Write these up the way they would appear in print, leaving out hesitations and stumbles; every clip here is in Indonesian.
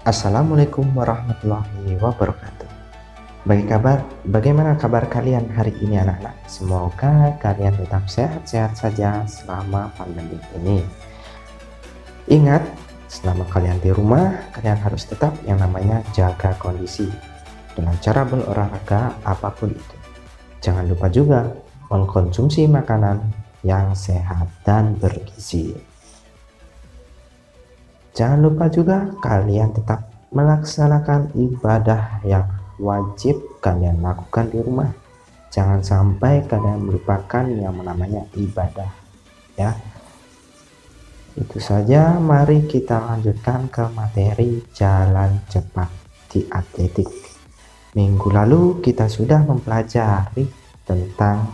Assalamualaikum warahmatullahi wabarakatuh. Bagaimana kabar kalian hari ini anak-anak? Semoga kalian tetap sehat-sehat saja selama pandemi ini. Ingat, selama kalian di rumah, kalian harus tetap yang namanya jaga kondisi dengan cara berolahraga apapun itu. Jangan lupa juga mengkonsumsi makanan yang sehat dan bergizi. Jangan lupa juga kalian tetap melaksanakan ibadah yang wajib kalian lakukan di rumah. Jangan sampai kalian melupakan yang namanya ibadah, ya. Itu saja, mari kita lanjutkan ke materi jalan cepat di atletik. Minggu lalu kita sudah mempelajari tentang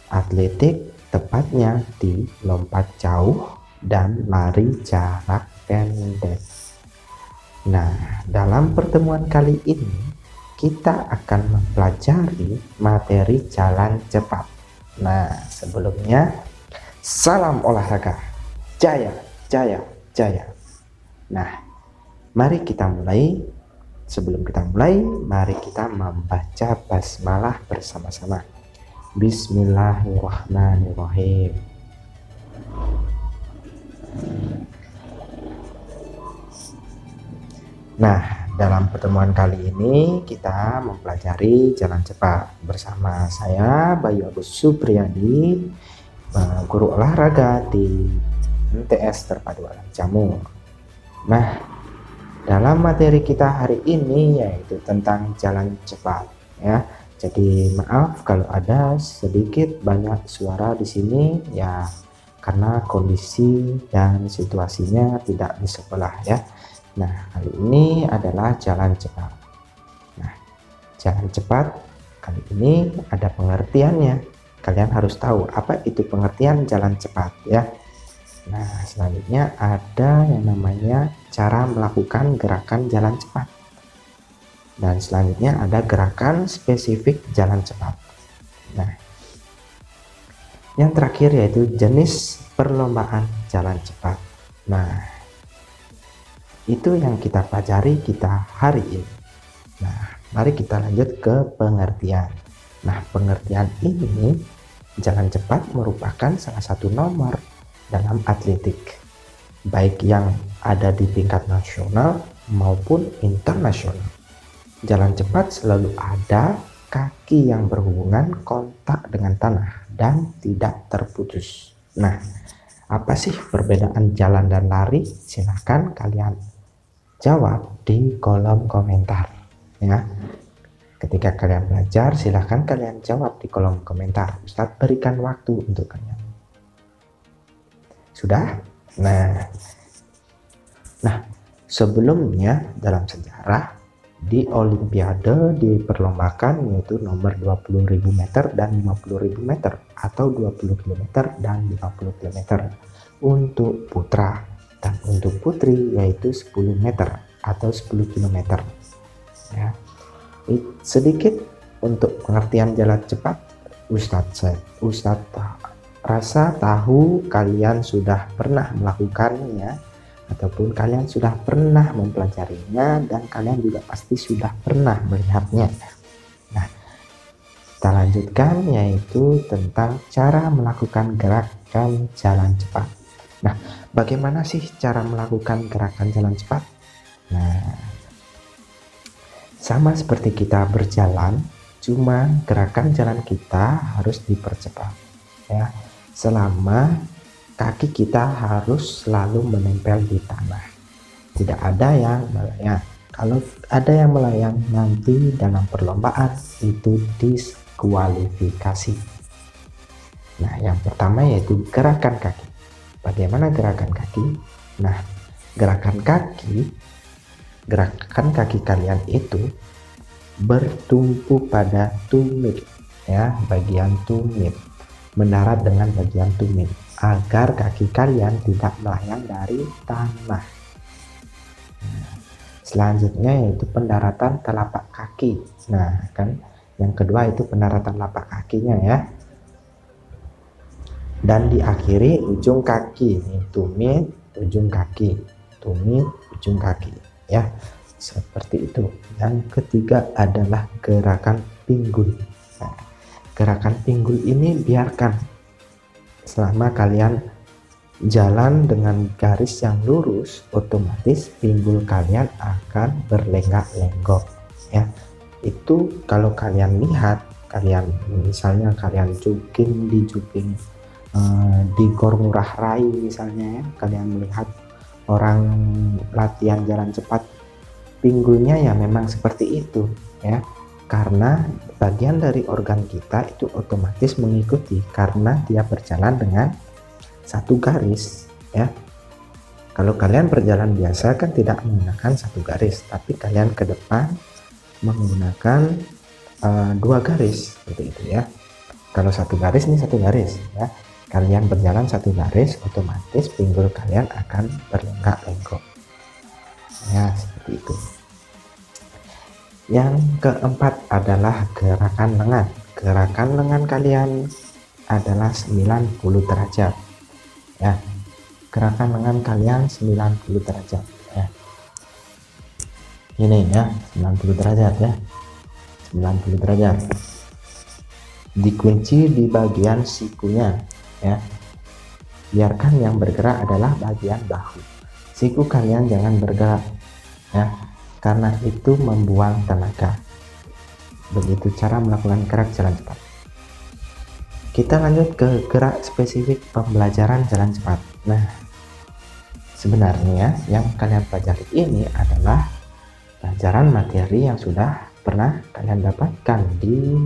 atletik, tepatnya di lompat jauh dan lari jarak pendek. Nah, dalam pertemuan kali ini kita akan mempelajari materi jalan cepat. Nah, sebelumnya salam olahraga, jaya, jaya, jaya. Nah, mari kita mulai. Sebelum kita mulai, mari kita membaca basmalah bersama-sama. Bismillahirrahmanirrahim. Nah, dalam pertemuan kali ini kita mempelajari jalan cepat bersama saya Bayu Agus Supriyadi, guru olahraga di MTS Terpadu Alam Jamur. Nah, dalam materi kita hari ini yaitu tentang jalan cepat, ya. Jadi maaf kalau ada sedikit banyak suara di sini, ya karena kondisi dan situasinya tidak di sekolah, ya. Nah, kali ini adalah jalan cepat. Nah, jalan cepat kali ini ada pengertiannya. Kalian harus tahu apa itu pengertian jalan cepat, ya. Nah, selanjutnya ada yang namanya cara melakukan gerakan jalan cepat. Dan selanjutnya ada gerakan spesifik jalan cepat. Nah, yang terakhir yaitu jenis perlombaan jalan cepat. Nah, itu yang kita pelajari kita hari ini. Nah, mari kita lanjut ke pengertian. Nah, pengertian ini, jalan cepat merupakan salah satu nomor dalam atletik, baik yang ada di tingkat nasional maupun internasional. Jalan cepat selalu ada kaki yang berhubungan kontak dengan tanah dan tidak terputus. Nah, apa sih perbedaan jalan dan lari? Silahkan kalian jawab di kolom komentar, ya. Ketika kalian belajar, silahkan kalian jawab di kolom komentar. Ustadz berikan waktu untuk kalian. Sudah? Nah, sebelumnya dalam sejarah di Olimpiade diperlombakan yaitu nomor 20.000 meter dan 50.000 meter atau 20 km dan 50 km untuk putra. Dan untuk putri yaitu 10 meter atau 10 km, ya. Sedikit untuk pengertian jalan cepat. Ustadz rasa tahu kalian sudah pernah melakukannya ataupun kalian sudah pernah mempelajarinya dan kalian juga pasti sudah pernah melihatnya. Nah, kita lanjutkan yaitu tentang cara melakukan gerakan jalan cepat. Nah, bagaimana sih cara melakukan gerakan jalan cepat? Nah, sama seperti kita berjalan, cuma gerakan jalan kita harus dipercepat, ya. Selama kaki kita harus selalu menempel di tanah. Tidak ada yang melayang. Kalau ada yang melayang nanti dalam perlombaan itu diskualifikasi. Nah, yang pertama yaitu gerakan kaki. Bagaimana gerakan kaki? Nah, gerakan kaki kalian itu bertumpu pada tumit, ya, bagian tumit, mendarat dengan bagian tumit agar kaki kalian tidak melayang dari tanah. Nah, selanjutnya yaitu pendaratan telapak kaki. Nah, kan yang kedua itu pendaratan telapak kakinya, ya. Dan diakhiri ujung kaki, ini tumit, ujung kaki, tumit, ujung kaki, ya, seperti itu. Yang ketiga adalah gerakan pinggul. Nah, gerakan pinggul ini biarkan selama kalian jalan dengan garis yang lurus, otomatis pinggul kalian akan berlenggak-lenggok ya. Itu kalau kalian lihat, kalian misalnya kalian jogging di Gor Ngurah Rai misalnya ya, kalian melihat orang latihan jalan cepat, pinggulnya ya memang seperti itu ya, karena bagian dari organ kita itu otomatis mengikuti karena dia berjalan dengan satu garis ya. Kalau kalian berjalan biasa kan tidak menggunakan satu garis, tapi kalian ke depan menggunakan dua garis seperti itu ya. Kalau satu garis ini satu garis ya, kalian berjalan satu garis, otomatis pinggul kalian akan berlenggak-lenggok ya, seperti itu. Yang keempat adalah gerakan lengan. Gerakan lengan kalian adalah 90 derajat ya. Gerakan lengan kalian 90 derajat ya. Ini ya, 90 derajat ya. 90 derajat. Dikunci di bagian sikunya ya. Biarkan yang bergerak adalah bagian bahu. Siku kalian jangan bergerak ya, karena itu membuang tenaga. Begitu cara melakukan gerak jalan cepat. Kita lanjut ke gerak spesifik pembelajaran jalan cepat. Nah, sebenarnya yang kalian pelajari ini adalah pelajaran materi yang sudah pernah kalian dapatkan di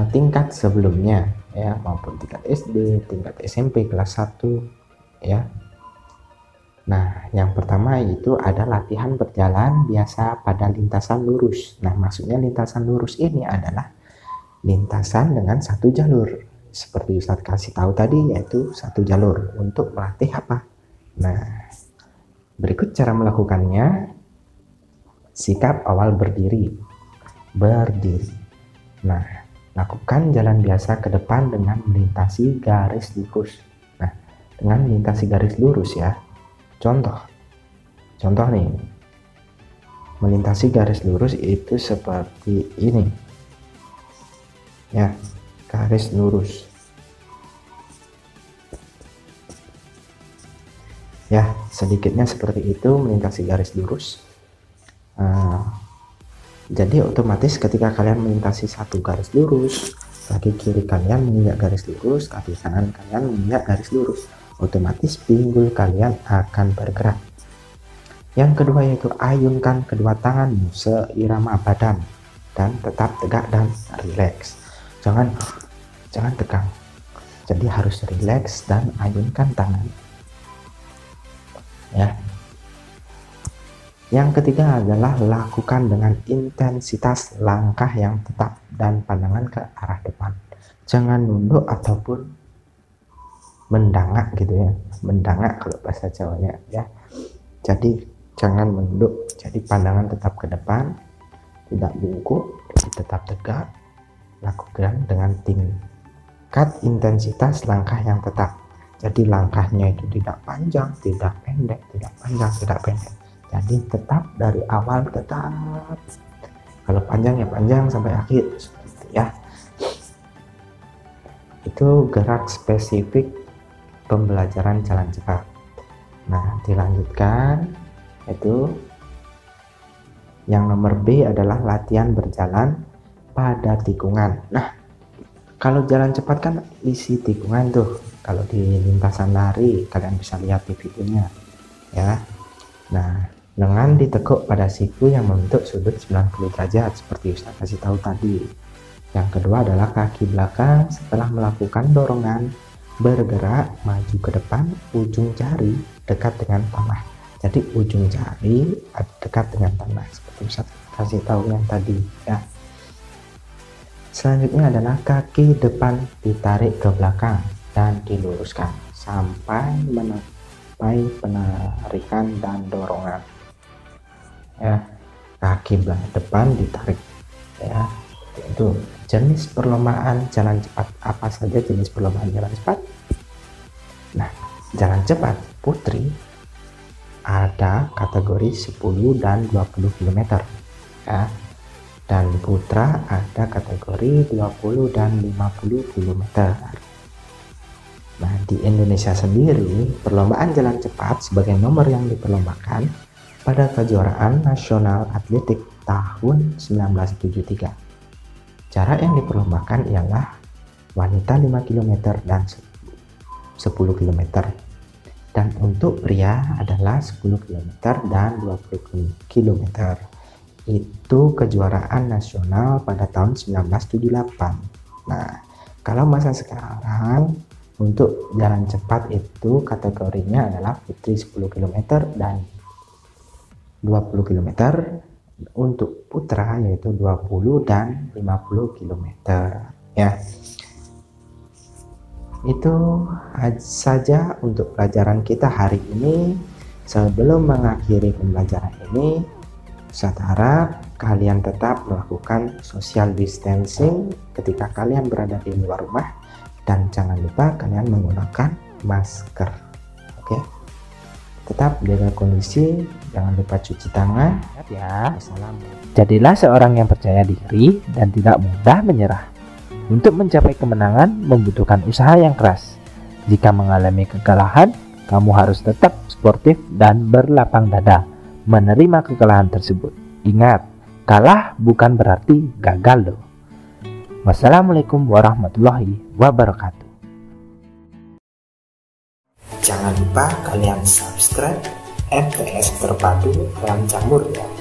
tingkat sebelumnya ya, maupun tingkat SD, tingkat SMP kelas 1 ya. Nah, yang pertama itu ada latihan berjalan biasa pada lintasan lurus. Nah, maksudnya lintasan lurus ini adalah lintasan dengan satu jalur. Seperti Ustadz kasih tahu tadi, yaitu satu jalur untuk melatih apa? Nah, berikut cara melakukannya. Sikap awal berdiri. Nah, lakukan jalan biasa ke depan dengan melintasi garis lurus. Nah, dengan melintasi garis lurus ya. Contoh nih, melintasi garis lurus itu seperti ini ya, garis lurus ya, sedikitnya seperti itu melintasi garis lurus. Jadi otomatis ketika kalian melintasi satu garis lurus, kaki kiri kalian menginjak garis lurus, kaki kanan kalian menginjak garis lurus, otomatis pinggul kalian akan bergerak. Yang kedua yaitu ayunkan kedua tanganmu seirama badan dan tetap tegak dan rileks. Jangan tegang. Jadi harus rileks dan ayunkan tangan. Ya. Yang ketiga adalah lakukan dengan intensitas langkah yang tetap dan pandangan ke arah depan. Jangan nunduk ataupun mendangak gitu ya, mendangak kalau bahasa Jawanya ya. Jadi jangan menunduk, jadi pandangan tetap ke depan, tidak bungkuk, tetap tegak. Lakukan dengan tingkat intensitas langkah yang tetap. Jadi langkahnya itu tidak panjang, tidak pendek, tidak panjang, tidak pendek. Jadi tetap dari awal tetap. Kalau panjang ya panjang sampai akhir seperti itu ya. Itu gerak spesifik pembelajaran jalan cepat. Nah, dilanjutkan itu yang nomor B adalah latihan berjalan pada tikungan. Nah, kalau jalan cepat kan isi tikungan tuh. Kalau di lintasan lari kalian bisa lihat di videonya ya. Nah, lengan ditekuk pada siku yang membentuk sudut 90 derajat seperti Ustaz kasih tahu tadi. Yang kedua adalah kaki belakang setelah melakukan dorongan bergerak maju ke depan, ujung jari dekat dengan tanah. Jadi ujung jari dekat dengan tanah seperti Ustaz kasih tahu yang tadi ya. Selanjutnya adalah kaki depan ditarik ke belakang dan diluruskan sampai menepai penarikan dan dorongan ya. Kaki depan ditarik ya. Itu jenis perlombaan jalan cepat. Apa saja jenis perlombaan jalan cepat? Nah, jalan cepat putri ada kategori 10 dan 20 km ya. Dan putra ada kategori 20 dan 50 km. Nah, di Indonesia sendiri, perlombaan jalan cepat sebagai nomor yang diperlombakan pada kejuaraan nasional atletik tahun 1973. Cara yang diperlombakan ialah wanita 5 km dan 10 km. Dan untuk pria adalah 10 km dan 20 km. Itu kejuaraan nasional pada tahun 1978. Nah, kalau masa sekarang untuk jalan cepat itu kategorinya adalah putri 10 km dan 20 km. Untuk putra yaitu 20 dan 50 km ya. Itu saja untuk pelajaran kita hari ini. Sebelum mengakhiri pembelajaran ini, saya harap kalian tetap melakukan social distancing ketika kalian berada di luar rumah, dan jangan lupa kalian menggunakan masker. Oke, tetap jaga kondisi, jangan lupa cuci tangan ya. Jadilah seorang yang percaya diri dan tidak mudah menyerah. Untuk mencapai kemenangan membutuhkan usaha yang keras. Jika mengalami kekalahan, kamu harus tetap sportif dan berlapang dada menerima kekalahan tersebut. Ingat, kalah bukan berarti gagal loh. Wassalamualaikum warahmatullahi wabarakatuh. Jangan lupa kalian subscribe MTS Terpadu Alam Jamur ya.